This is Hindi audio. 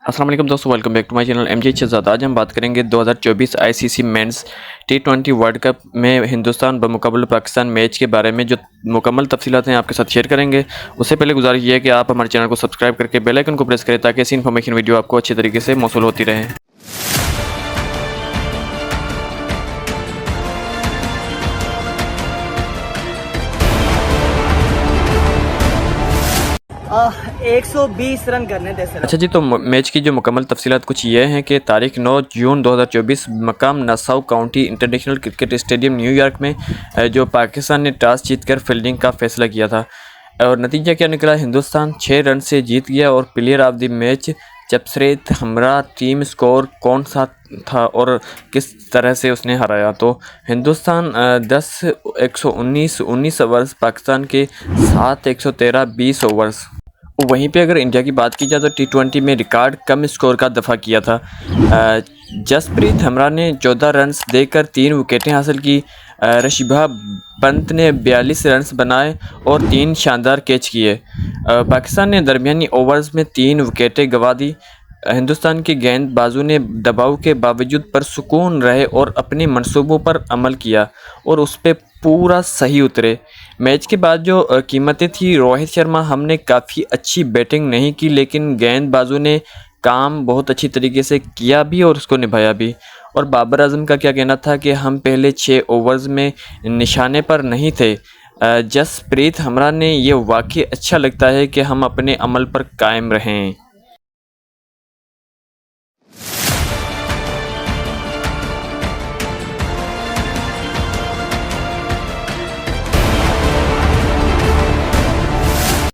अस्सलाम वालेकुम दोस्तों, welcome back to my channel MJ Shahzad. आज हम बात करेंगे 2024 आईसीसी मेंस टी20 वर्ल्ड कप में हिंदुस्तान बमुकाबले पाकिस्तान मैच के बारे में जो मुकम्मल तफसीलात हैं आपके साथ शेयर करेंगे। उससे पहले गुजारिश ये है कि आप हमारे चैनल को सब्सक्राइब करके बेल आइकन को प्रेस करें ताकि ऐसी इन्फॉर्मेशन वीडियो आपको अच्छी तरीके से मौसूल होती रहे। आ, 120 रन करने थे सर। अच्छा जी, तो मैच की जो मुकम्मल तफसीलात कुछ ये हैं कि तारीख 9 जून 2024 मकाम Nassau county international cricket stadium New York में जो पाकिस्तान ने टॉस जीतकर फील्डिंग का फैसला किया था और नतीजा क्या निकला। हिंदुस्तान 6 रन से जीत गया और player of the match Jasprit Bumrah. Team score कौन सा था और किस तरह से उसने हराया, तो हिंदुस्तान 19 ओवर्स, पाकिस्तान के 113 20 ओवर्स। वहीं पे अगर इंडिया की बात की जाए तो टी20 में रिकॉर्ड कम स्कोर का दफ़ा किया था। जसप्रीत हमरा ने 14 रन्स देकर 3 विकेटें हासिल की। ऋषभ पंत ने 42 रन्स बनाए और 3 शानदार कैच किए। पाकिस्तान ने दरमियानी ओवर्स में 3 विकेटें गंवा दी। हिंदुस्तान के गेंदबाजों ने दबाव के बावजूद पुरसुकून रहे और अपने मंसूबों पर अमल किया और उस पर पूरा सही उतरे। मैच के बाद जो कीमतें थी, रोहित शर्मा हमने काफ़ी अच्छी बैटिंग नहीं की लेकिन गेंदबाजों ने काम बहुत अच्छी तरीके से किया भी और उसको निभाया भी। और बाबर आजम का क्या कहना था कि हम पहले 6 ओवर्स में निशाने पर नहीं थे। जसप्रीत हमरा ने ये वाकई अच्छा लगता है कि हम अपने अमल पर कायम रहें।